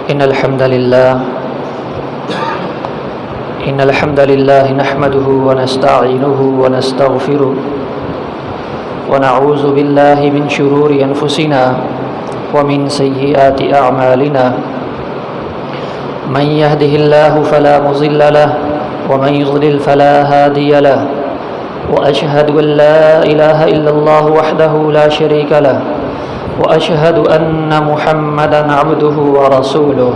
إن الحمد لله نحمده ونستعينه ونستغفره ونعوذ بالله من شرور أنفسنا ومن سيئات أعمالنا من يهده الله فلا مضل له ومن يضلل فلا هادي له وأشهد أن لا إله إلا الله وحده لا شريك له وأشهد أن محمدًا عبده ورسوله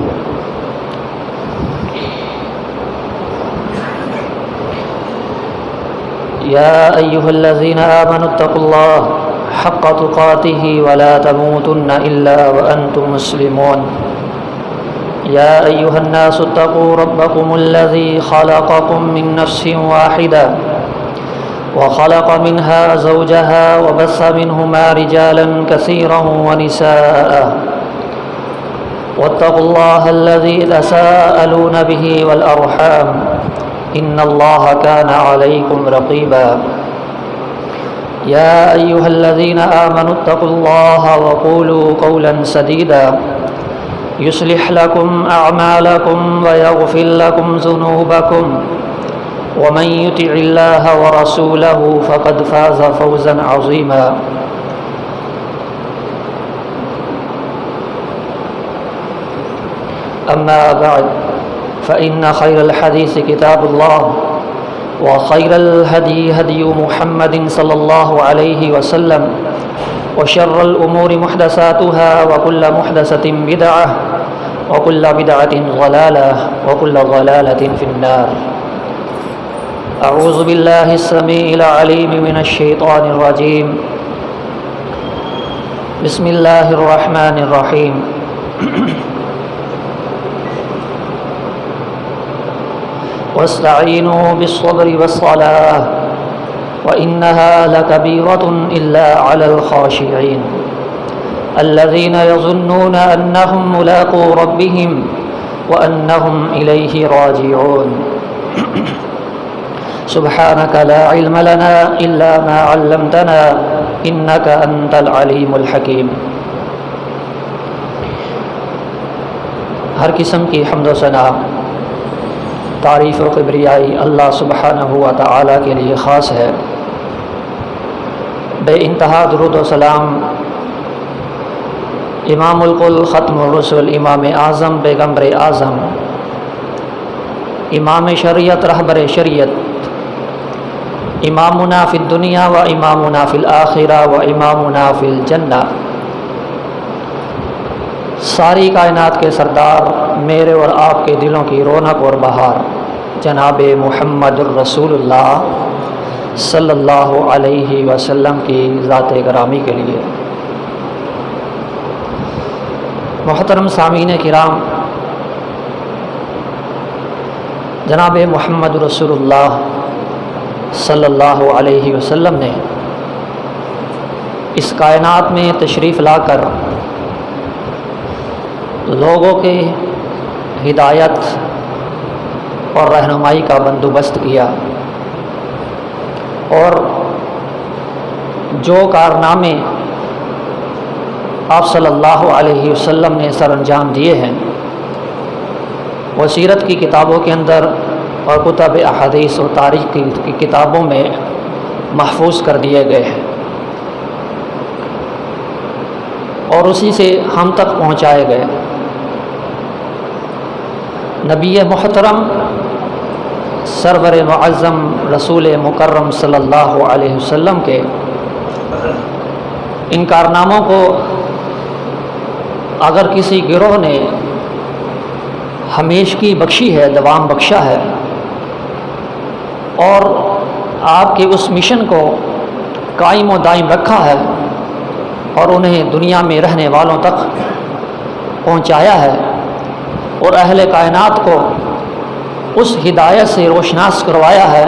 يا أيها الذين آمنوا اتقوا الله حق تقاته ولا تموتن إلا وأنتم مسلمون يا أيها الناس اتقوا ربكم الذي خلقكم من نفس واحدة وخلق منها زوجها وبث منهما رجالا كثيرا ونساء واتقوا الله الذي تساءلون به والأرحام إن الله كان عليكم رقيبا يا أيها الذين آمنوا اتقوا الله وقولوا قولا سديدا يصلح لكم أعمالكم ويغفر لكم ذنوبكم ومن يطع الله ورسوله فقد فاز فوزا عظيما أما بعد فإن خير الحديث كتاب الله وخير الهدي هدي محمد صلى الله عليه وسلم وشر الأمور محدثاتها وكل محدثة بدعة وكل بدعة ضلالة وكل ضلالة في النار أعوذ بالله السميع العليم من الشيطان الرجيم بسم الله الرحمن الرحيم واستعينوا بالصبر والصلاة وإنها لكبيرة إلا على الخاشعين الذين يظنون أنهم ملاقو ربهم وأنهم إليه راجعون سبحانك لا علم لنا إلا ما علمتنا إنك أنت العليم الحكيم۔ ہر قسم کی حمد و ثنا، تعریف و کبریائی اللہ سبحانہ و تعالیٰ کے لیے خاص ہے۔ بے انتہا درود و سلام امام الکل ختم الرسل امام اعظم پیغمبر اعظم امام شریعت رہبر شریعت امامنا فی الدنیا و امامنا فی الآخرہ و امامنا فی الجنہ، ساری کائنات کے سردار، میرے اور آپ کے دلوں کی رونق اور بہار، جناب محمد الرسول اللہ صلی اللہ علیہ وسلم کی ذات گرامی کے لیے۔ محترم سامعین کرام، جناب محمد رسول اللہ صلی اللہ علیہ وسلم نے اس کائنات میں تشریف لا کر لوگوں کے ہدایت اور رہنمائی کا بندوبست کیا، اور جو کارنامے آپ صلی اللہ علیہ وسلم نے سر انجام دیے ہیں وہ سیرت کی کتابوں کے اندر اور کتب احادیث و تاریخ کی کتابوں میں محفوظ کر دیے گئے ہیں، اور اسی سے ہم تک پہنچائے گئے۔ نبی محترم سرور معظم رسول مکرم صلی اللہ علیہ وسلم کے ان کارناموں کو اگر کسی گروہ نے ہمیشگی بخشی ہے، دوام بخشا ہے، اور آپ کے اس مشن کو قائم و دائم رکھا ہے اور انہیں دنیا میں رہنے والوں تک پہنچایا ہے اور اہل کائنات کو اس ہدایت سے روشناس کروایا ہے،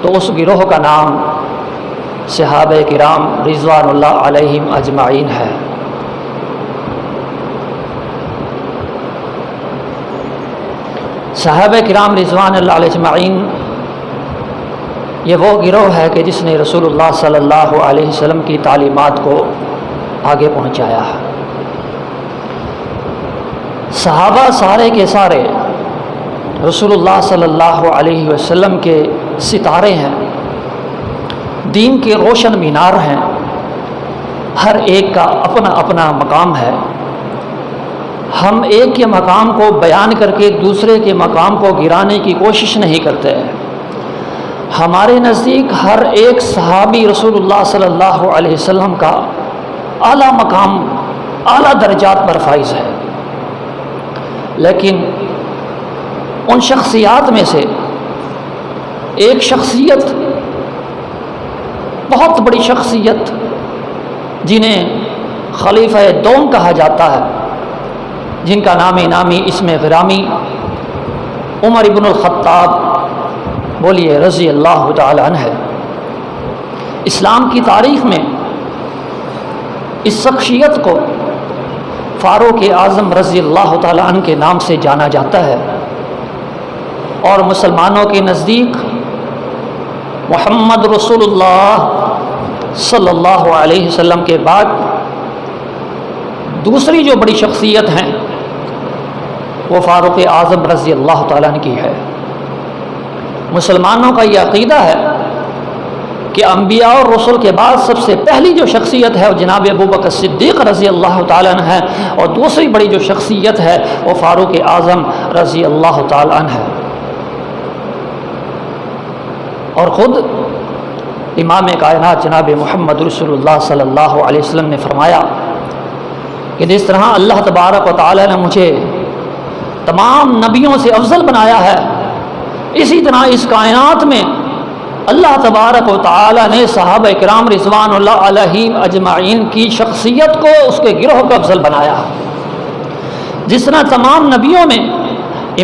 تو اس گروہ کا نام صحابہ کرام رضوان اللہ علیہم اجمعین ہے۔ صحابہ کرام رضوان اللہ علیہ اجمعین یہ وہ گروہ ہے کہ جس نے رسول اللہ صلی اللہ علیہ وسلم کی تعلیمات کو آگے پہنچایا ہے۔ صحابہ سارے کے سارے رسول اللہ صلی اللہ علیہ وسلم کے ستارے ہیں، دین کے روشن مینار ہیں، ہر ایک کا اپنا اپنا مقام ہے۔ ہم ایک کے مقام کو بیان کر کے دوسرے کے مقام کو گرانے کی کوشش نہیں کرتے۔ ہمارے نزدیک ہر ایک صحابی رسول اللہ صلی اللہ علیہ وسلم کا اعلیٰ مقام، اعلیٰ درجات پر فائز ہے، لیکن ان شخصیات میں سے ایک شخصیت، بہت بڑی شخصیت جنہیں خلیفہ دوم کہا جاتا ہے، جن کا نامی اسم غرامی عمر ابن الخطاب بولیے رضی اللہ تعالی عنہ ہے۔ اسلام کی تاریخ میں اس شخصیت کو فاروق اعظم رضی اللہ تعالی عنہ کے نام سے جانا جاتا ہے، اور مسلمانوں کے نزدیک محمد رسول اللہ صلی اللہ علیہ وسلم کے بعد دوسری جو بڑی شخصیت ہیں وہ فاروق اعظم رضی اللہ تعالیٰ عنہ کی ہے۔ مسلمانوں کا یہ عقیدہ ہے کہ انبیاء اور رسول کے بعد سب سے پہلی جو شخصیت ہے وہ جناب ابوبکر صدیق رضی اللہ تعالیٰ عنہ ہے، اور دوسری بڑی جو شخصیت ہے وہ فاروق اعظم رضی اللہ تعالیٰ عنہ ہے۔ اور خود امام کائنات جناب محمد رسول اللہ صلی اللہ علیہ وسلم نے فرمایا کہ جس طرح اللہ تبارک و تعالی نے مجھے تمام نبیوں سے افضل بنایا ہے، اسی طرح اس کائنات میں اللہ تبارک و تعالی نے صحابہ کرام رضوان اللہ علیہم اجمعین کی شخصیت کو، اس کے گروہ کو افضل بنایا۔ جس طرح تمام نبیوں میں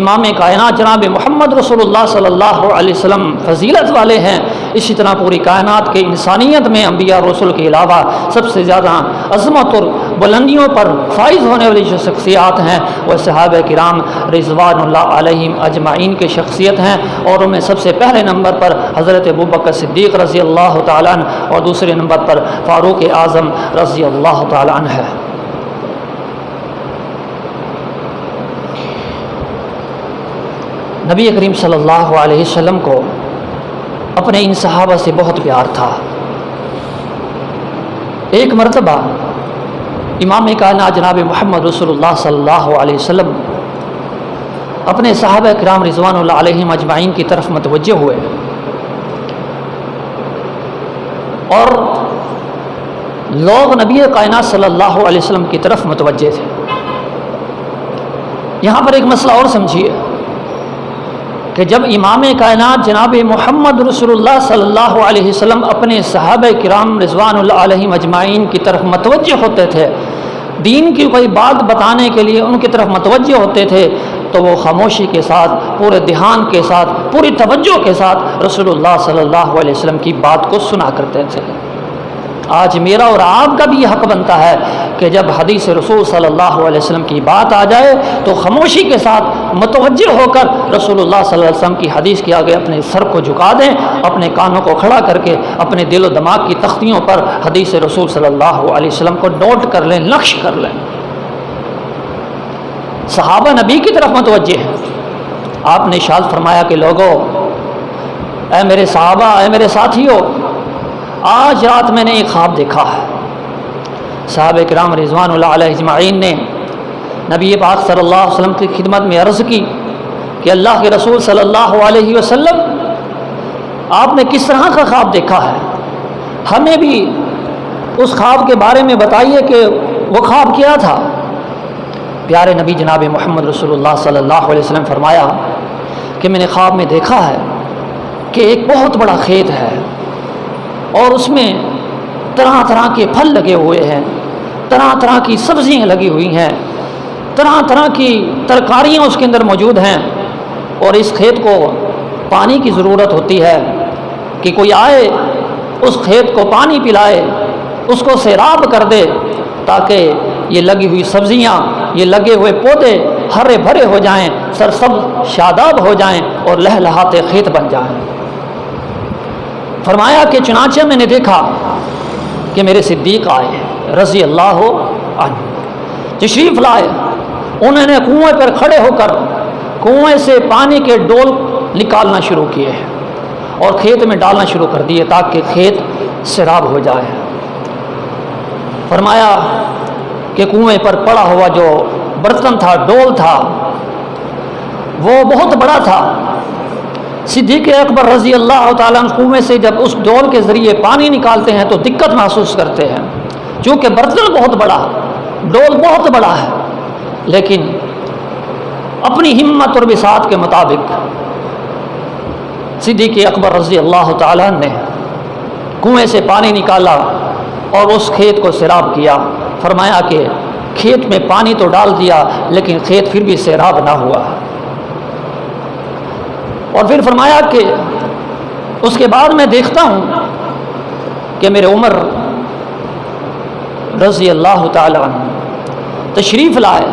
امام کائنات جناب محمد رسول اللہ صلی اللہ علیہ وسلم فضیلت والے ہیں، اسی طرح پوری کائنات کے انسانیت میں انبیاء رسول کے علاوہ سب سے زیادہ عظمت اور بلندیوں پر فائز ہونے والی جو شخصیات ہیں وہ صحابہ کرام رضوان اللہ علیہم اجمعین کی شخصیت ہیں، اور ان میں سب سے پہلے نمبر پر حضرت ابوبکر صدیق رضی اللہ تعالیٰ عنہ اور دوسرے نمبر پر فاروق اعظم رضی اللہ تعالیٰ عنہ ہے۔ نبی کریم صلی اللہ علیہ وسلم کو اپنے ان صحابہ سے بہت پیار تھا۔ ایک مرتبہ امام کائنات جناب محمد رسول اللہ صلی اللہ علیہ وسلم اپنے صحابہ کرام رضوان اللہ علیہم اجمعین کی طرف متوجہ ہوئے، اور لوگ نبی کائنات صلی اللہ علیہ وسلم کی طرف متوجہ تھے۔ یہاں پر ایک مسئلہ اور سمجھیے کہ جب امام کائنات جناب محمد رسول اللہ صلی اللہ علیہ وسلم اپنے صحابہ کرام رضوان اللہ علیہم اجمعین کی طرف متوجہ ہوتے تھے، دین کی کوئی بات بتانے کے لیے ان کی طرف متوجہ ہوتے تھے، تو وہ خاموشی کے ساتھ، پورے دھیان کے ساتھ، پوری توجہ کے ساتھ رسول اللہ صلی اللہ علیہ وسلم کی بات کو سنا کرتے تھے۔ آج میرا اور آپ کا بھی یہ حق بنتا ہے کہ جب حدیث رسول صلی اللہ علیہ وسلم کی بات آ جائے تو خاموشی کے ساتھ متوجہ ہو کر رسول اللہ صلی اللہ علیہ وسلم کی حدیث کے آگے اپنے سر کو جھکا دیں، اپنے کانوں کو کھڑا کر کے اپنے دل و دماغ کی تختیوں پر حدیث رسول صلی اللہ علیہ وسلم کو نوٹ کر لیں، نقش کر لیں۔ صحابہ نبی کی طرف متوجہ ہیں۔ آپ نے ارشاد فرمایا کہ لوگوں، اے میرے صحابہ، اے میرے ساتھیوں، آج رات میں نے ایک خواب دیکھا ہے۔ صحابہ کرام رضوان اللہ علیہ اجمعین نے نبی پاک صلی اللہ علیہ وسلم کی خدمت میں عرض کی کہ اللہ کے رسول صلی اللہ علیہ وسلم، آپ نے کس طرح کا خواب دیکھا ہے؟ ہمیں بھی اس خواب کے بارے میں بتائیے کہ وہ خواب کیا تھا۔ پیارے نبی جناب محمد رسول اللہ صلی اللہ علیہ وسلم فرمایا کہ میں نے خواب میں دیکھا ہے کہ ایک بہت بڑا کھیت ہے، اور اس میں طرح طرح کے پھل لگے ہوئے ہیں، طرح طرح کی سبزیاں لگی ہوئی ہیں، طرح طرح کی ترکاریاں اس کے اندر موجود ہیں، اور اس کھیت کو پانی کی ضرورت ہوتی ہے کہ کوئی آئے اس کھیت کو پانی پلائے، اس کو سیراب کر دے، تاکہ یہ لگی ہوئی سبزیاں، یہ لگے ہوئے پودے ہرے بھرے ہو جائیں، سرسبز شاداب ہو جائیں اور لہلہاتے کھیت بن جائیں۔ فرمایا کہ چنانچہ میں نے دیکھا کہ میرے صدیق آئے رضی اللہ عنہ، تشریف لائے انہوں نے کنویں پر کھڑے ہو کر کنویں سے پانی کے ڈول نکالنا شروع کیے اور کھیت میں ڈالنا شروع کر دیے تاکہ کھیت سیراب ہو جائے۔ فرمایا کہ کنویں پر پڑا ہوا جو برتن تھا، ڈول تھا، وہ بہت بڑا تھا۔ صدیق اکبر رضی اللہ تعالیٰ عنہ کنویں سے جب اس ڈول کے ذریعے پانی نکالتے ہیں تو دقت محسوس کرتے ہیں، چونکہ برتن بہت بڑا، ڈول بہت بڑا ہے، لیکن اپنی ہمت اور بساط کے مطابق صدیق اکبر رضی اللہ تعالیٰ عنہ نے کنویں سے پانی نکالا اور اس کھیت کو سیراب کیا۔ فرمایا کہ کھیت میں پانی تو ڈال دیا لیکن کھیت پھر بھی سیراب نہ ہوا۔ اور پھر فرمایا کہ اس کے بعد میں دیکھتا ہوں کہ میرے عمر رضی اللہ تعالی عنہ تشریف لائے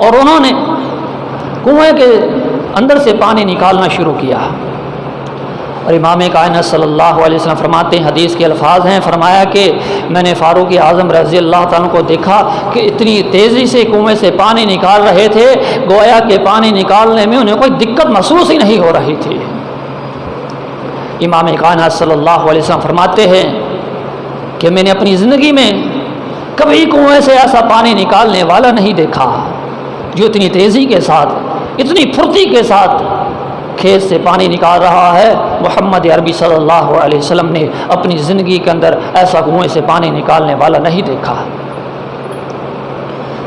اور انہوں نے کنویں کے اندر سے پانی نکالنا شروع کیا، اور امام کائنات صلی اللہ علیہ وسلم فرماتے ہیں، حدیث کے الفاظ ہیں، فرمایا کہ میں نے فاروق اعظم رضی اللہ تعالیٰ کو دیکھا کہ اتنی تیزی سے کنویں سے پانی نکال رہے تھے گویا کہ پانی نکالنے میں انہیں کوئی دقت محسوس ہی نہیں ہو رہی تھی۔ امام کائنات صلی اللہ علیہ وسلم فرماتے ہیں کہ میں نے اپنی زندگی میں کبھی کنویں سے ایسا پانی نکالنے والا نہیں دیکھا جو اتنی تیزی کے ساتھ، اتنی پھرتی کے ساتھ کھیت سے پانی نکال رہا ہے۔ محمد عربی صلی اللہ علیہ وسلم نے اپنی زندگی کے اندر ایسا کنویں سے پانی نکالنے والا نہیں دیکھا۔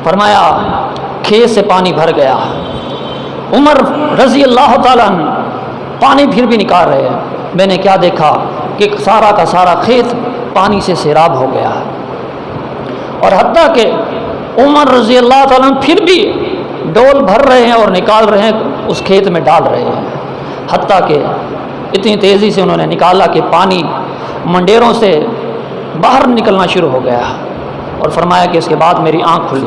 فرمایا کھیت سے پانی بھر گیا، عمر رضی اللہ تعالیٰ عنہ پانی پھر بھی نکال رہے ہیں۔ میں نے کیا دیکھا کہ سارا کا سارا کھیت پانی سے سیراب ہو گیا، اور حتیٰ کہ عمر رضی اللہ تعالیٰ عنہ پھر بھی ڈول بھر رہے ہیں اور نکال رہے ہیں، اس کھیت میں ڈال رہے ہیں، حتیٰ کہ اتنی تیزی سے انہوں نے نکالا کہ پانی منڈیروں سے باہر نکلنا شروع ہو گیا۔ اور فرمایا کہ اس کے بعد میری آنکھ کھلی۔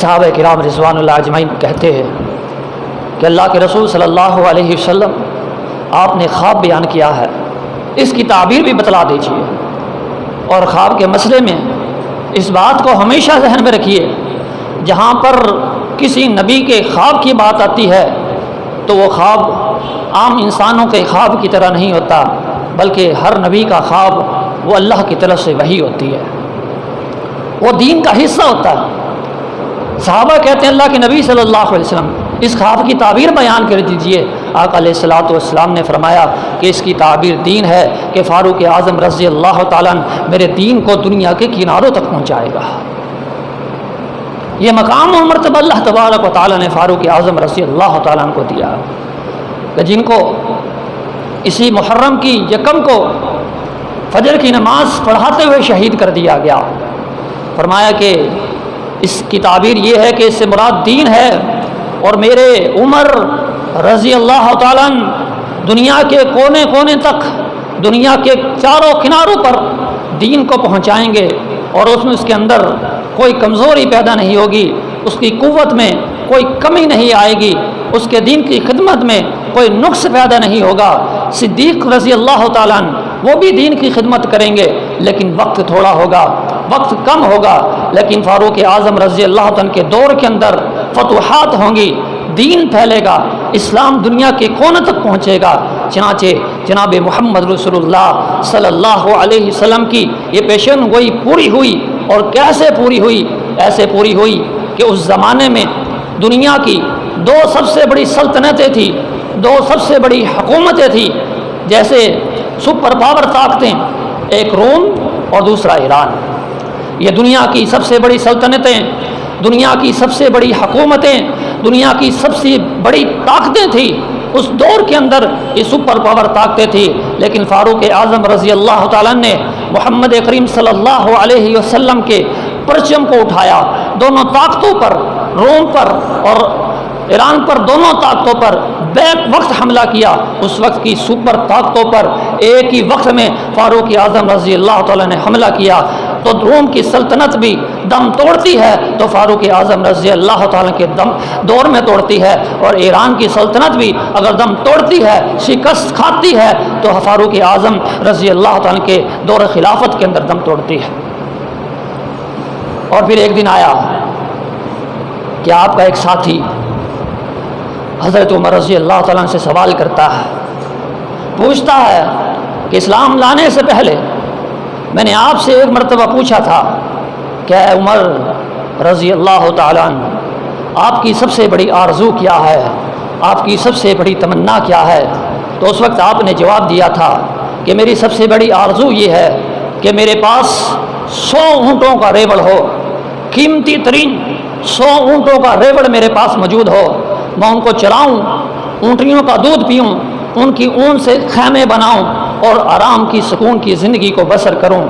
صحابہ کرام رضوان اللہ اجمعین کہتے ہیں کہ اللہ کے رسول صلی اللہ علیہ وسلم آپ نے خواب بیان کیا ہے، اس کی تعبیر بھی بتلا دیجیے، اور خواب کے مسئلے میں اس بات کو ہمیشہ ذہن میں رکھیے، جہاں پر کسی نبی کے خواب کی بات آتی ہے تو وہ خواب عام انسانوں کے خواب کی طرح نہیں ہوتا، بلکہ ہر نبی کا خواب وہ اللہ کی طرف سے وحی ہوتی ہے، وہ دین کا حصہ ہوتا ہے۔ صحابہ کہتے ہیں اللہ کے نبی صلی اللہ علیہ وسلم اس خواب کی تعبیر بیان کر دیجئے۔ آقا علیہ الصلوۃ والسلام نے فرمایا کہ اس کی تعبیر دین ہے کہ فاروق اعظم رضی اللہ تعالیٰ عنہ میرے دین کو دنیا کے کناروں تک پہنچائے گا۔ یہ مقام اور مرتبہ اللہ تبارک و تعالیٰ نے فاروق اعظم رضی اللہ تعالیٰ عنہ کو دیا کہ جن کو اسی محرم کی یکم کو فجر کی نماز پڑھاتے ہوئے شہید کر دیا گیا۔ فرمایا کہ اس کی تعبیر یہ ہے کہ اس سے مراد دین ہے، اور میرے عمر رضی اللہ تعالیٰ عنہ دنیا کے کونے کونے تک، دنیا کے چاروں کناروں پر دین کو پہنچائیں گے، اور اس میں اس کے اندر کوئی کمزوری پیدا نہیں ہوگی، اس کی قوت میں کوئی کمی نہیں آئے گی، اس کے دین کی خدمت میں کوئی نقص پیدا نہیں ہوگا۔ صدیق رضی اللہ تعالیٰ عنہ وہ بھی دین کی خدمت کریں گے، لیکن وقت تھوڑا ہوگا، وقت کم ہوگا، لیکن فاروق اعظم رضی اللہ تعالیٰ کے دور کے اندر فتوحات ہوں گی، دین پھیلے گا، اسلام دنیا کے کونے تک پہنچے گا۔ چنانچہ جناب محمد رسول اللہ صلی اللہ علیہ وسلم کی یہ پیشن گوئی پوری ہوئی، اور کیسے پوری ہوئی؟ ایسے پوری ہوئی کہ اس زمانے میں دنیا کی دو سب سے بڑی سلطنتیں تھیں، دو سب سے بڑی حکومتیں تھیں، جیسے سپر پاور طاقتیں، ایک روم اور دوسرا ایران۔ یہ دنیا کی سب سے بڑی سلطنتیں، دنیا کی سب سے بڑی حکومتیں، دنیا کی سب سے بڑی طاقتیں تھیں۔ اس دور کے اندر یہ سپر پاور طاقتیں تھیں، لیکن فاروق اعظم رضی اللہ تعالیٰ نے محمد کریم صلی اللہ علیہ وسلم کے پرچم کو اٹھایا، دونوں طاقتوں پر، روم پر اور ایران پر، دونوں طاقتوں پر بیک وقت حملہ کیا۔ اس وقت کی سپر طاقتوں پر ایک ہی وقت میں فاروق اعظم رضی اللہ تعالیٰ نے حملہ کیا، تو روم کی سلطنت بھی دم توڑتی ہے تو فاروق اعظم رضی اللہ تعالیٰ کے دور میں توڑتی ہے، اور ایران کی سلطنت بھی اگر دم توڑتی ہے، شکست کھاتی ہے، تو فاروق اعظم رضی اللہ تعالیٰ کے دور خلافت کے اندر دم توڑتی ہے۔ اور پھر ایک دن آیا کہ آپ کا ایک ساتھی حضرت عمر رضی اللہ تعالیٰ سے سوال کرتا ہے، پوچھتا ہے کہ اسلام لانے سے پہلے میں نے آپ سے ایک مرتبہ پوچھا تھا کہ اے عمر رضی اللہ تعالیٰ عنہ، آپ کی سب سے بڑی آرزو کیا ہے، آپ کی سب سے بڑی تمنا کیا ہے؟ تو اس وقت آپ نے جواب دیا تھا کہ میری سب سے بڑی آرزو یہ ہے کہ میرے پاس 100 اونٹوں کا ریوڑ ہو، قیمتی ترین 100 اونٹوں کا ریوڑ میرے پاس موجود ہو، میں ان کو چلاؤں، اونٹنیوں کا دودھ پیوں، ان کی اون سے خیمے بناؤں اور آرام کی سکون کی زندگی کو بسر کروں۔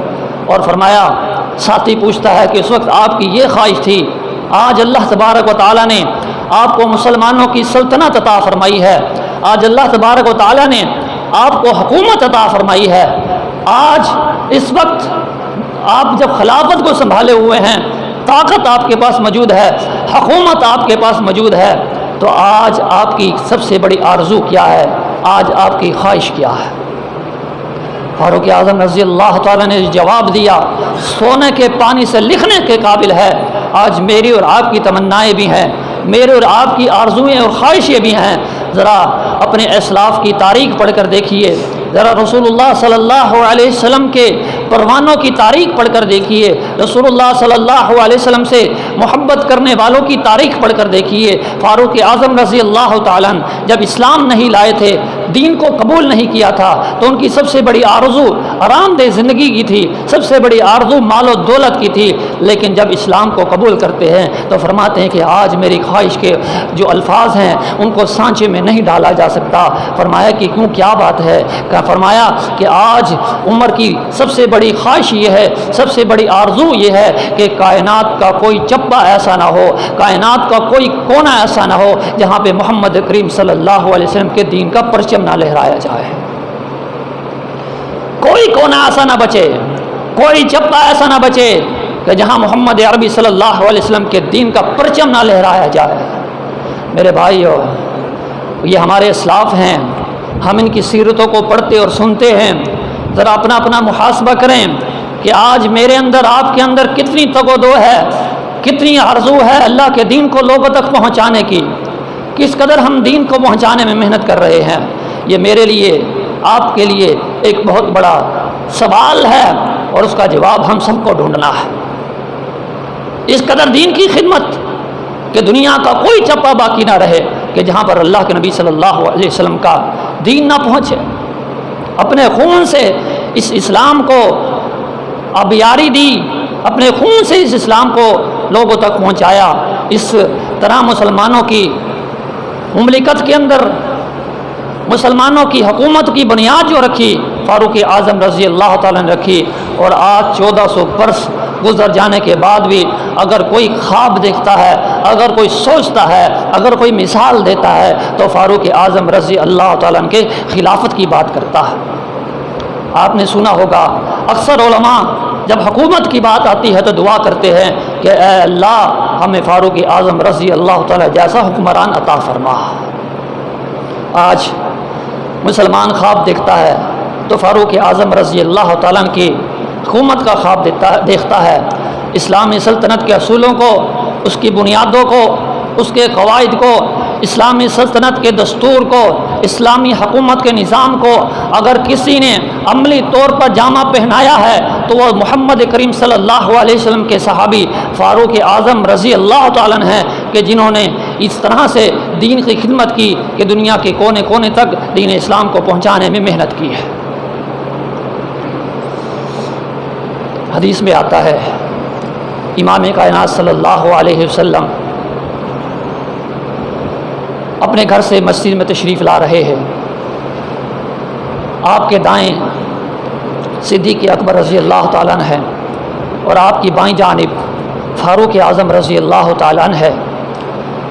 اور فرمایا، ساتھی پوچھتا ہے کہ اس وقت آپ کی یہ خواہش تھی، آج اللہ تبارک و تعالیٰ نے آپ کو مسلمانوں کی سلطنت عطا فرمائی ہے، آج اللہ تبارک و تعالیٰ نے آپ کو حکومت عطا فرمائی ہے، آج اس وقت آپ جب خلافت کو سنبھالے ہوئے ہیں، طاقت آپ کے پاس موجود ہے، حکومت آپ کے پاس موجود ہے، تو آج آپ کی سب سے بڑی آرزو کیا ہے، آج آپ کی خواہش کیا ہے؟ فاروق اعظم رضی اللہ تعالیٰ نے جواب دیا، سونے کے پانی سے لکھنے کے قابل ہے، آج میری اور آپ کی تمنائیں بھی ہیں، میرے اور آپ کی آرزویں اور خواہشیں بھی ہیں۔ ذرا اپنے اسلاف کی تاریخ پڑھ کر دیکھیے، ذرا رسول اللہ صلی اللہ علیہ وسلم کے پروانوں کی تاریخ پڑھ کر دیکھیے، رسول اللہ صلی اللہ علیہ وسلم سے محبت کرنے والوں کی تاریخ پڑھ کر دیکھیے۔ فاروق اعظم رضی اللہ تعالیٰ عنہ جب اسلام نہیں لائے تھے، دین کو قبول نہیں کیا تھا، تو ان کی سب سے بڑی آرزو آرام دہ زندگی کی تھی، سب سے بڑی آرزو مال و دولت کی تھی، لیکن جب اسلام کو قبول کرتے ہیں تو فرماتے ہیں کہ آج میری خواہش کے جو الفاظ ہیں ان کو سانچے میں نہیں ڈالا جا سکتا۔ فرمایا کہ کیوں، کیا بات ہے؟ فرمایا کہ آج عمر کی سب سے بڑی خواہش یہ ہے، سب سے بڑی آرزو یہ ہے کہ کائنات کا کوئی چپا ایسا نہ ہو، کائنات کا کوئی کونا ایسا نہ ہو جہاں پہ محمد کریم صلی اللہ علیہ وسلم کے دین کا پرچم نہ لہرایا جائے، کوئی کونا ایسا نہ بچے، کوئی چپا ایسا نہ بچے کہ جہاں محمد عربی صلی اللہ علیہ وسلم کے دین کا پرچم نہ لہرایا جائے۔ میرے بھائیو، یہ ہمارے اسلاف ہیں، ہم ان کی سیرتوں کو پڑھتے اور سنتے ہیں، ذرا اپنا اپنا محاسبہ کریں کہ آج میرے اندر، آپ کے اندر کتنی تگ و دو ہے، کتنی آرزو ہے اللہ کے دین کو لوگوں تک پہنچانے کی، کس قدر ہم دین کو پہنچانے میں محنت کر رہے ہیں۔ یہ میرے لیے، آپ کے لیے ایک بہت بڑا سوال ہے اور اس کا جواب ہم سب کو ڈھونڈنا ہے۔ اس قدر دین کی خدمت کہ دنیا کا کوئی چپا باقی نہ رہے کہ جہاں پر اللہ کے نبی صلی اللہ علیہ وسلم کا دین نہ پہنچے۔ اپنے خون سے اس اسلام کو آبیاری دی، اپنے خون سے اس اسلام کو لوگوں تک پہنچایا۔ اس طرح مسلمانوں کی مملکت کے اندر مسلمانوں کی حکومت کی بنیاد جو رکھی، فاروق اعظم رضی اللہ تعالیٰ نے رکھی، اور آج 1400 برس گزر جانے کے بعد بھی اگر کوئی خواب دیکھتا ہے، اگر کوئی سوچتا ہے، اگر کوئی مثال دیتا ہے تو فاروق اعظم رضی اللہ تعالیٰ عنہ کے خلافت کی بات کرتا ہے۔ آپ نے سنا ہوگا اکثر علماء جب حکومت کی بات آتی ہے تو دعا کرتے ہیں کہ اے اللہ ہمیں فاروق اعظم رضی اللہ تعالیٰ جیسا حکمران عطا فرما۔ آج مسلمان خواب دیکھتا ہے تو فاروق اعظم رضی اللہ تعالیٰ کی حکومت کا خواب دیکھتا ہے، اسلامی سلطنت کے اصولوں کو، اس کی بنیادوں کو، اس کے قواعد کو، اسلامی سلطنت کے دستور کو، اسلامی حکومت کے نظام کو اگر کسی نے عملی طور پر جامہ پہنایا ہے تو وہ محمد کریم صلی اللہ علیہ وسلم کے صحابی فاروق اعظم رضی اللہ تعالیٰ عنہ ہیں کہ جنہوں نے اس طرح سے دین کی خدمت کی کہ دنیا کے کونے کونے تک دین اسلام کو پہنچانے میں محنت کی ہے۔ حدیث میں آتا ہے امام کائنات صلی اللہ علیہ وسلم اپنے گھر سے مسجد میں تشریف لا رہے ہیں، آپ کے دائیں صدیق اکبر رضی اللہ تعالیٰ عنہ ہے اور آپ کی بائیں جانب فاروق اعظم رضی اللہ تعالیٰ عنہ ہے۔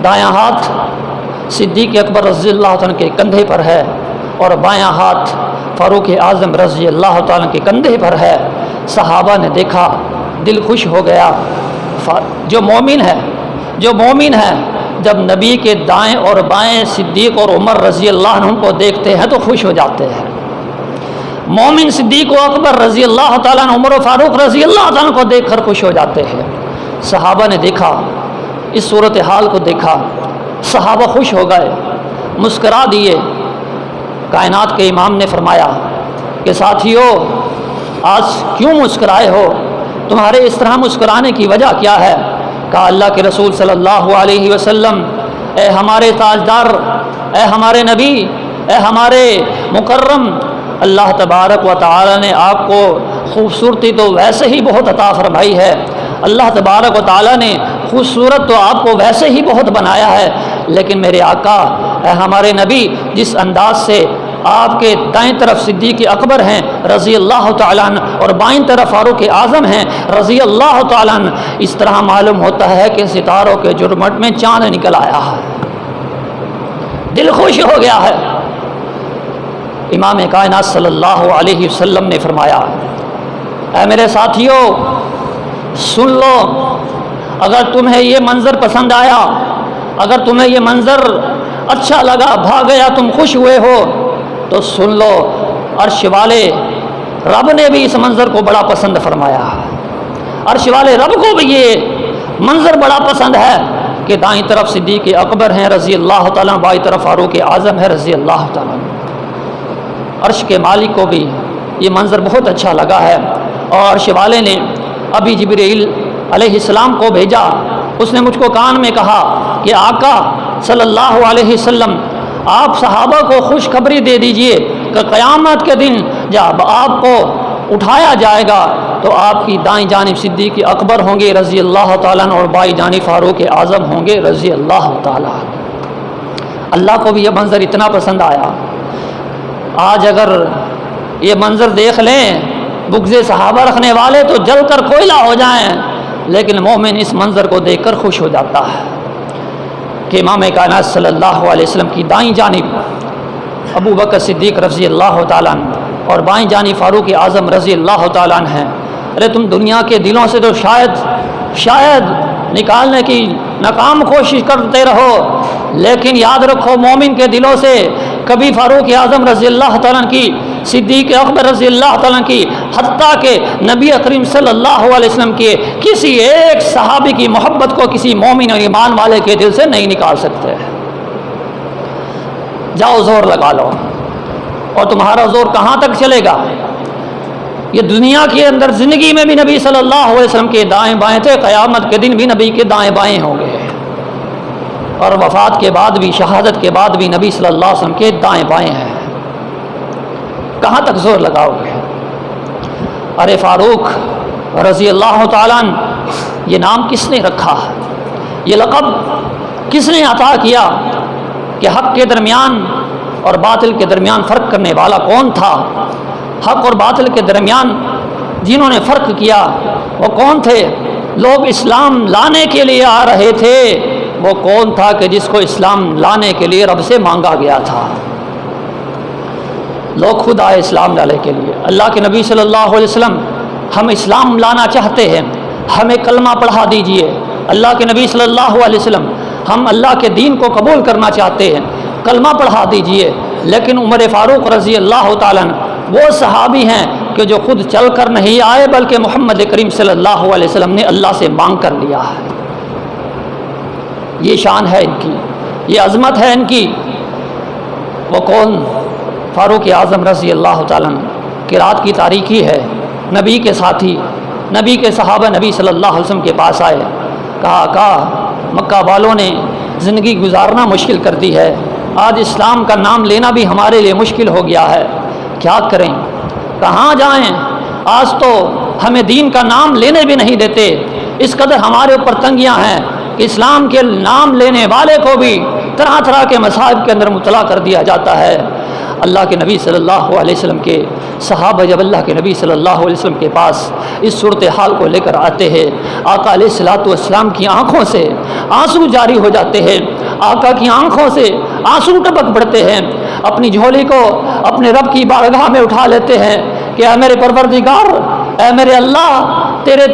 دایاں ہاتھ صدیق اکبر رضی اللہ تعالیٰ عنہ کے کندھے پر ہے اور بایاں ہاتھ فاروق اعظم رضی اللہ تعالیٰ عنہ کے کندھے پر ہے۔ صحابہ نے دیکھا، دل خوش ہو گیا۔ جو مومن ہے جب نبی کے دائیں اور بائیں صدیق اور عمر رضی اللہ عنہ کو دیکھتے ہیں تو خوش ہو جاتے ہیں۔ مومن صدیق و اکبر رضی اللہ تعالیٰ عنہ، عمر و فاروق رضی اللہ تعالیٰ عنہ کو دیکھ کر خوش ہو جاتے ہیں۔ صحابہ نے دیکھا، اس صورتحال کو دیکھا، صحابہ خوش ہو گئے، مسکرا دیے۔ کائنات کے امام نے فرمایا کہ ساتھیو آج کیوں مسکرائے ہو؟ تمہارے اس طرح مسکرانے کی وجہ کیا ہے؟ کہا اللہ کے رسول صلی اللہ علیہ وسلم، اے ہمارے تاجدار، اے ہمارے نبی، اے ہمارے مکرم، اللہ تبارک و تعالی نے آپ کو خوبصورتی تو ویسے ہی بہت عطا فرمائی ہے، اللہ تبارک و تعالی نے خوبصورت تو آپ کو ویسے ہی بہت بنایا ہے، لیکن میرے آقا، اے ہمارے نبی، جس انداز سے آپ کے دائیں طرف صدیق اکبر ہیں رضی اللہ تعالیٰ عنہ اور بائیں طرف فاروق اعظم ہیں رضی اللہ تعالیٰ عنہ، اس طرح معلوم ہوتا ہے کہ ستاروں کے جھرمٹ میں چاند نکل آیا ہے، دل خوش ہو گیا ہے۔ امام کائنات صلی اللہ علیہ وسلم نے فرمایا، اے میرے ساتھیوں سن لو، اگر تمہیں یہ منظر پسند آیا، اگر تمہیں یہ منظر اچھا لگا، بھاگ گیا، تم خوش ہوئے ہو، تو سن لو، عرش والے رب نے بھی اس منظر کو بڑا پسند فرمایا، عرش والے رب کو بھی یہ منظر بڑا پسند ہے کہ دائیں طرف صدیق اکبر ہیں رضی اللہ تعالیٰ، بائیں طرف فاروق اعظم ہے رضی اللہ تعالیٰ۔ عرش کے مالک کو بھی یہ منظر بہت اچھا لگا ہے، اور عرش والے نے ابھی جبرائیل علیہ السلام کو بھیجا، اس نے مجھ کو کان میں کہا کہ آقا صلی اللہ علیہ وسلم آپ صحابہ کو خوشخبری دے دیجئے کہ قیامت کے دن جب آپ کو اٹھایا جائے گا تو آپ کی دائیں جانب صدیق اکبر ہوں گے رضی اللہ تعالیٰ اور بائیں جانب فاروق اعظم ہوں گے رضی اللہ تعالیٰ۔ اللہ کو بھی یہ منظر اتنا پسند آیا۔ آج اگر یہ منظر دیکھ لیں بغض صحابہ رکھنے والے تو جل کر کوئلہ ہو جائیں، لیکن مومن اس منظر کو دیکھ کر خوش ہو جاتا ہے کہ امام کائنات صلی اللہ علیہ وسلم کی دائیں جانب ابو بکر صدیق رضی اللہ تعالیٰ عنہ اور بائیں جانب فاروق اعظم رضی اللہ تعالیٰ عنہ ہیں۔ ارے تم دنیا کے دلوں سے تو شاید نکالنے کی ناکام کوشش کرتے رہو، لیکن یاد رکھو مومن کے دلوں سے کبھی فاروق اعظم رضی اللہ تعالیٰ کی، صدیق اکبر رضی اللہ تعالیٰ کی، حتیٰ کہ نبی اکرم صلی اللہ علیہ وسلم کے کسی ایک صحابی کی محبت کو کسی مومن اور ایمان والے کے دل سے نہیں نکال سکتے۔ جاؤ زور لگا لو، اور تمہارا زور کہاں تک چلے گا؟ یہ دنیا کے اندر زندگی میں بھی نبی صلی اللہ علیہ وسلم کے دائیں بائیں تھے، قیامت کے دن بھی نبی کے دائیں بائیں ہوں گے، اور وفات کے بعد بھی، شہادت کے بعد بھی نبی صلی اللہ علیہ وسلم کے دائیں بائیں ہیں۔ کہاں تک زور لگاؤ گے؟ ارے فاروق رضی اللہ تعالیٰ عنہ، یہ نام کس نے رکھا؟ یہ لقب کس نے عطا کیا؟ کہ حق کے درمیان اور باطل کے درمیان فرق کرنے والا کون تھا؟ حق اور باطل کے درمیان جنہوں نے فرق کیا وہ کون تھے؟ لوگ اسلام لانے کے لیے آ رہے تھے، وہ کون تھا کہ جس کو اسلام لانے کے لیے رب سے مانگا گیا تھا؟ لوگ خود آئے اسلام لانے کے لیے۔ اللہ کے نبی صلی اللہ علیہ وسلم، ہم اسلام لانا چاہتے ہیں، ہمیں کلمہ پڑھا دیجئے۔ اللہ کے نبی صلی اللہ علیہ وسلم، ہم اللہ کے دین کو قبول کرنا چاہتے ہیں، کلمہ پڑھا دیجئے۔ لیکن عمر فاروق رضی اللہ تعالیٰ عنہ وہ صحابی ہیں کہ جو خود چل کر نہیں آئے بلکہ محمد کریم صلی اللہ علیہ وسلم نے اللہ سے مانگ کر لیا ہے۔ یہ شان ہے ان کی، یہ عظمت ہے ان کی۔ وہ کون؟ فاروق اعظم رضی اللہ تعالیٰ عنہ کی رات کی تاریکی ہے، نبی کے ساتھی، نبی کے صحابہ نبی صلی اللہ علیہ وسلم کے پاس آئے، کہا مکہ والوں نے زندگی گزارنا مشکل کر دی ہے، آج اسلام کا نام لینا بھی ہمارے لیے مشکل ہو گیا ہے، کیا کریں؟ کہاں جائیں؟ آج تو ہمیں دین کا نام لینے بھی نہیں دیتے، اس قدر ہمارے اوپر تنگیاں ہیں کہ اسلام کے نام لینے والے کو بھی طرح طرح کے مصائب کے اندر مبتلا کر دیا جاتا ہے۔ اللہ کے نبی صلی اللہ علیہ وسلم کے صحابہ جب اللہ کے نبی صلی اللہ علیہ وسلم کے پاس اس صورتحال کو لے کر آتے ہیں، آقا علیہ الصلوۃ والسلام کی آنکھوں سے آنسو جاری ہو جاتے ہیں، آقا کی آنکھوں سے آنسو ٹپک پڑتے ہیں، اپنی جھولی کو اپنے رب کی بارگاہ میں اٹھا لیتے ہیں کہ اے میرے پروردگار، اے میرے اللہ، تیرے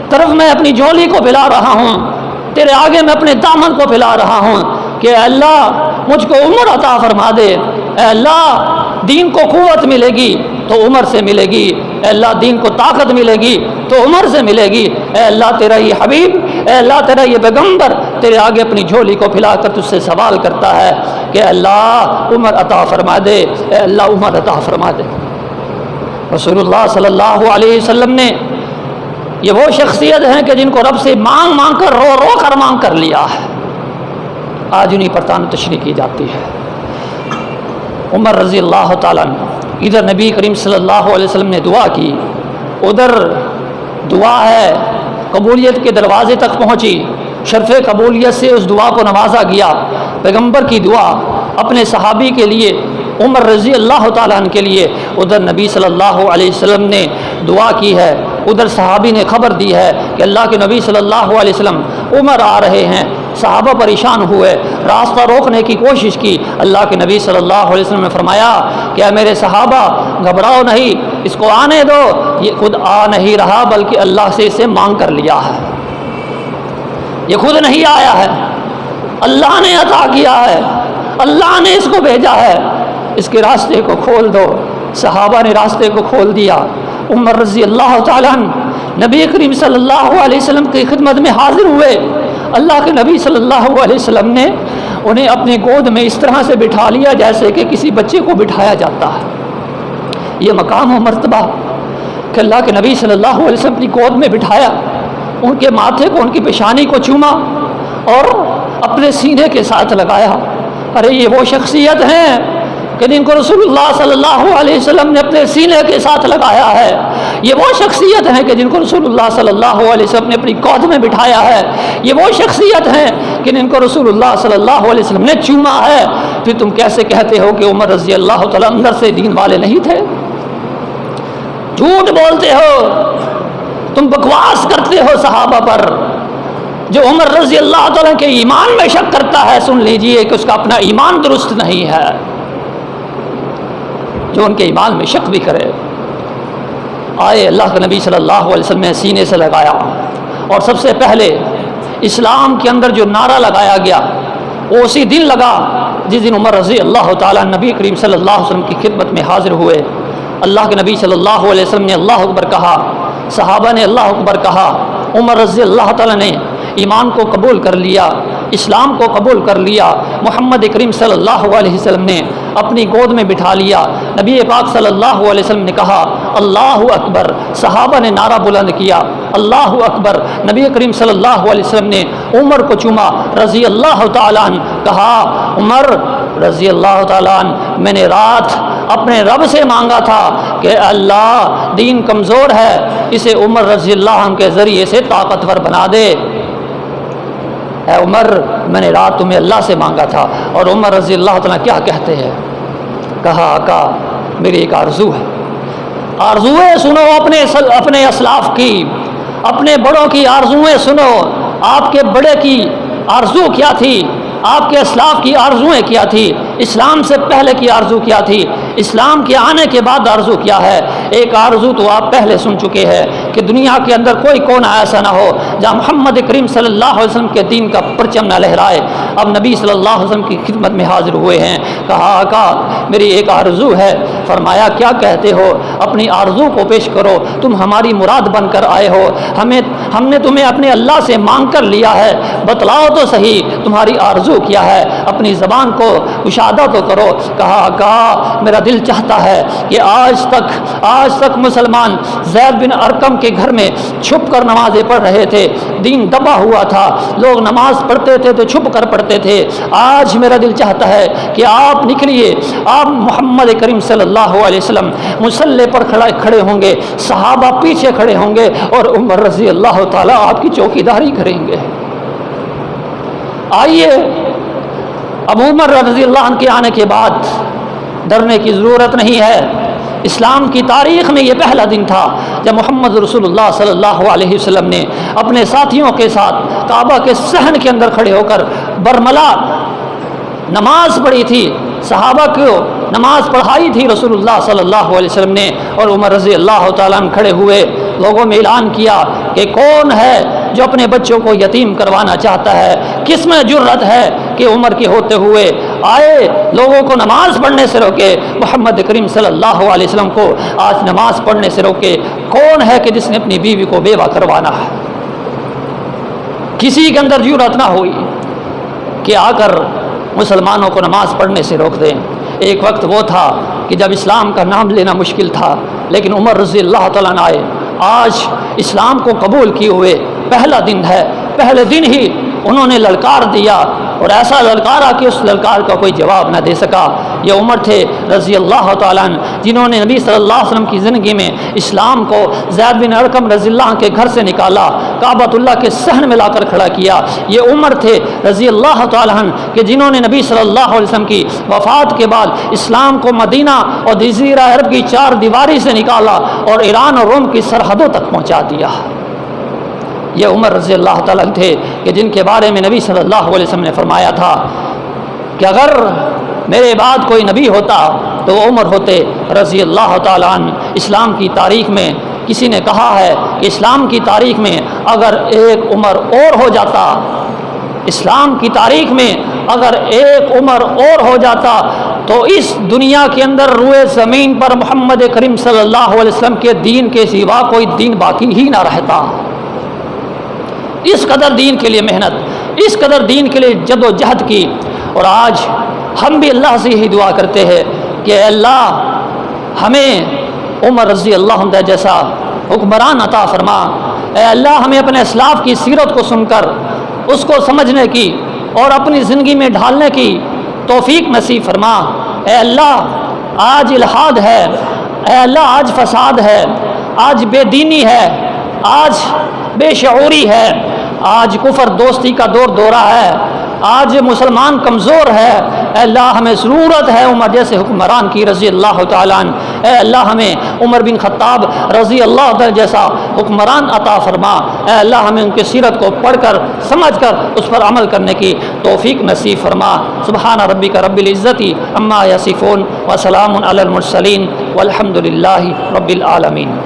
طرف میں اپنی جھولی کو پھیلا رہا ہوں، تیرے آگے میں اپنے دامن کو پھیلا رہا ہوں کہ اے اللہ مجھ کو عمر عطا فرما دے، اے اللہ دین کو قوت ملے گی تو عمر سے ملے گی، اے اللہ دین کو طاقت ملے گی تو عمر سے ملے گی، اے اللہ تیرا یہ حبیب، اے اللہ تیرا یہ پیغمبر تیرے آگے اپنی جھولی کو پھیلا کر تجھ سے سوال کرتا ہے کہ اللہ عمر عطا فرما دے، اے اللہ عمر عطا فرما دے۔ رسول اللہ صلی اللہ علیہ وسلم نے یہ وہ شخصیت ہیں کہ جن کو رب سے مانگ مانگ کر رو رو کر مانگ کر لیا ہے، آج انہیں پر تان تشریح کی جاتی ہے۔ عمر رضی اللہ تعالیٰ عنہ، ادھر نبی کریم صلی اللہ علیہ وسلم نے دعا کی، ادھر دعا ہے قبولیت کے دروازے تک پہنچی، شرف قبولیت سے اس دعا کو نوازا گیا۔ پیغمبر کی دعا اپنے صحابی کے لیے، عمر رضی اللہ تعالیٰ عنہ کے لیے، ادھر نبی صلی اللہ علیہ وسلم نے دعا کی ہے، ادھر صحابی نے خبر دی ہے کہ اللہ کے نبی صلی اللہ علیہ وسلم عمر آ رہے ہیں۔ صحابہ پریشان ہوئے، راستہ روکنے کی کوشش کی، اللہ کے نبی صلی اللہ علیہ وسلم نے فرمایا کہ اے میرے صحابہ گھبراؤ نہیں، اس کو آنے دو، یہ خود آ نہیں رہا بلکہ اللہ سے اسے مانگ کر لیا ہے، یہ خود نہیں آیا ہے، اللہ نے عطا کیا ہے، اللہ نے اس کو بھیجا ہے، اس کے راستے کو کھول دو۔ صحابہ نے راستے کو کھول دیا۔ عمر رضی اللہ تعالیٰ عنہ نبی کریم صلی اللہ علیہ وسلم کی خدمت میں حاضر ہوئے۔ اللہ کے نبی صلی اللہ علیہ وسلم نے انہیں اپنی گود میں اس طرح سے بٹھا لیا جیسے کہ کسی بچے کو بٹھایا جاتا ہے۔ یہ مقام و مرتبہ کہ اللہ کے نبی صلی اللہ علیہ وسلم اپنی گود میں بٹھایا، ان کے ماتھے کو، ان کی پیشانی کو چوما اور اپنے سینے کے ساتھ لگایا۔ ارے یہ وہ شخصیت ہیں کہ جن کو رسول اللہ صلی اللہ علیہ وسلم نے اپنے سینے کے ساتھ لگایا ہے، یہ وہ شخصیت ہیں کہ جن کو رسول اللہ صلی اللہ علیہ وسلم نے اپنی گود میں بٹھایا ہے، یہ وہ شخصیت ہیں کہ جن کو رسول اللہ صلی اللہ علیہ وسلم نے چوما ہے۔ پھر تم کیسے کہتے ہو کہ عمر رضی اللہ تعالیٰ اندر سے دین والے نہیں تھے؟ جھوٹ بولتے ہو، تم بکواس کرتے ہو صحابہ پر۔ جو عمر رضی اللہ تعالیٰ کے ایمان میں شک کرتا ہے، سن لیجئے کہ اس کا اپنا ایمان درست نہیں ہے۔ جو ان کے ایمان میں شک بھی کرے، آئے اللہ کے نبی صلی اللہ علیہ وسلم نے سینے سے لگایا، اور سب سے پہلے اسلام کے اندر جو نعرہ لگایا گیا وہ اسی دن لگا جس دن عمر رضی اللہ تعالیٰ نبی کریم صلی اللہ علیہ وسلم کی خدمت میں حاضر ہوئے۔ اللہ کے نبی صلی اللہ علیہ وسلم نے اللہ اکبر کہا، صحابہ نے اللہ اکبر کہا، عمر رضی اللہ تعالیٰ نے ایمان کو قبول کر لیا، اسلام کو قبول کر لیا، محمد کریم صلی اللہ علیہ وسلم نے اپنی گود میں بٹھا لیا۔ نبی پاک صلی اللہ علیہ وسلم نے کہا اللہ اکبر، صحابہ نے نعرہ بلند کیا اللہ اکبر۔ نبی کریم صلی اللہ علیہ وسلم نے عمر کو چوما رضی اللہ تعالیٰ عنہ، کہا عمر رضی اللہ تعالیٰ عنہ میں نے رات اپنے رب سے مانگا تھا کہ اللہ دین کمزور ہے، اسے عمر رضی اللہ عنہ کے ذریعے سے طاقتور بنا دے۔ اے عمر میں نے رات تمہیں اللہ سے مانگا تھا۔ اور عمر رضی اللہ تعالیٰ کیا کہتے ہیں؟ کہا آقا میری ایک آرزو ہے، آرزویں سنو اپنے اسلاف کی، اپنے بڑوں کی آرزویں سنو۔ آپ کے بڑے کی آرزو کیا تھی؟ آپ کے اسلاف کی آرزویں کیا تھی؟ اسلام سے پہلے کی آرزو کیا تھی؟ اسلام کے آنے کے بعد آرزو کیا ہے؟ ایک آرزو تو آپ پہلے سن چکے ہیں کہ دنیا کے اندر کوئی کونا ایسا نہ ہو جہاں محمد کریم صلی اللہ علیہ وسلم کے دین کا پرچم نہ لہرائے۔ اب نبی صلی اللہ علیہ وسلم کی خدمت میں حاضر ہوئے ہیں، کہا آقا میری ایک آرزو ہے۔ فرمایا کیا کہتے ہو؟ اپنی آرزو کو پیش کرو، تم ہماری مراد بن کر آئے ہو، ہم نے تمہیں اپنے اللہ سے مانگ کر لیا ہے، بتلاؤ تو صحیح تمہاری آرزو کیا ہے، اپنی زبان کو کشادہ تو کرو۔ کہا آقا میرا دل چاہتا ہے کہ آج تک مسلمان زید بن ارقم کے گھر میں چھپ کر نمازیں پڑھ رہے تھے، دین دبا ہوا تھا، لوگ نماز پڑھتے تھے تو چھپ کر پڑھتے تھے۔ آج میرا دل چاہتا ہے کہ آپ نکلیے، آپ محمد کریم صلی اللہ علیہ وسلم مصلی پر کھڑے ہوں گے، صحابہ پیچھے کھڑے ہوں گے اور عمر رضی اللہ تعالیٰ آپ کی چوکیداری کریں گے۔ آئیے اب عمر رضی اللہ عنہ کے آنے کے بعد ڈرنے کی ضرورت نہیں ہے۔ اسلام کی تاریخ میں یہ پہلا دن تھا جب محمد رسول اللہ صلی اللہ علیہ وسلم نے اپنے ساتھیوں کے ساتھ کعبہ کے صحن کے اندر کھڑے ہو کر برملا نماز پڑھی تھی، صحابہ کو نماز پڑھائی تھی رسول اللہ صلی اللہ علیہ وسلم نے، اور عمر رضی اللہ تعالیٰ عنہ کھڑے ہوئے، لوگوں میں اعلان کیا کہ کون ہے جو اپنے بچوں کو یتیم کروانا چاہتا ہے؟ کس میں جرت ہے کہ عمر کے ہوتے ہوئے آئے لوگوں کو نماز پڑھنے سے روکے، محمد کریم صلی اللہ علیہ وسلم کو آج نماز پڑھنے سے روکے۔ کون ہے کہ جس نے اپنی بیوی کو بیوہ کروانا ہے؟ کسی کے اندر جرأت نہ ہوئی کہ آ کر مسلمانوں کو نماز پڑھنے سے روک دیں۔ ایک وقت وہ تھا کہ جب اسلام کا نام لینا مشکل تھا، لیکن عمر رضی اللہ تعالیٰ عنہ آئے، آج اسلام کو قبول کیے ہوئے پہلا دن ہے، پہلے دن ہی انہوں نے للکار دیا، اور ایسا للکارا کہ اس للکار کا کوئی جواب نہ دے سکا۔ یہ عمر تھے رضی اللہ تعالیٰ عنہ جنہوں نے نبی صلی اللہ علیہ وسلم کی زندگی میں اسلام کو زید بن ارقم رضی اللہ عنہ کے گھر سے نکالا، کعبۃ اللہ کے صحن میں لا کر کھڑا کیا۔ یہ عمر تھے رضی اللہ تعالیٰ عنہ کہ جنہوں نے نبی صلی اللہ علیہ وسلم کی وفات کے بعد اسلام کو مدینہ اور جزیرہ عرب کی چار دیواری سے نکالا اور ایران اور روم کی سرحدوں تک پہنچا دیا۔ یہ عمر رضی اللہ تعالیٰ عنہ تھے کہ جن کے بارے میں نبی صلی اللہ علیہ وسلم نے فرمایا تھا کہ اگر میرے بعد کوئی نبی ہوتا تو وہ عمر ہوتے رضی اللہ تعالیٰ عنہ۔ اسلام کی تاریخ میں کسی نے کہا ہے کہ اسلام کی تاریخ میں اگر ایک عمر اور ہو جاتا، اسلام کی تاریخ میں اگر ایک عمر اور ہو جاتا تو اس دنیا کے اندر روئے زمین پر محمد کریم صلی اللہ علیہ وسلم کے دین کے سوا کوئی دین باقی ہی نہ رہتا۔ اس قدر دین کے لیے محنت، اس قدر دین کے لیے جد و جہد کی، اور آج ہم بھی اللہ سے یہی دعا کرتے ہیں کہ اے اللہ ہمیں عمر رضی اللہ عنہ جیسا حکمران عطا فرما۔ اے اللہ ہمیں اپنے اسلاف کی سیرت کو سن کر اس کو سمجھنے کی اور اپنی زندگی میں ڈھالنے کی توفیق نصیب فرما۔ اے اللہ آج الحاد ہے، اے اللہ آج فساد ہے، آج بے دینی ہے، آج بے شعوری ہے، آج کفر دوستی کا دور دورہ ہے، آج مسلمان کمزور ہے۔ اے اللہ ہمیں ضرورت ہے عمر جیسے حکمران کی رضی اللہ تعالیٰ عنہ۔ اے اللہ ہمیں عمر بن خطاب رضی اللہ تعالیٰ جیسا حکمران عطا فرما۔ اے اللہ ہمیں ان کی سیرت کو پڑھ کر سمجھ کر اس پر عمل کرنے کی توفیق نصیب فرما۔ سبحان ربک رب العزت عما یصفون وسلام علی المرسلین والحمد للہ رب العالمین۔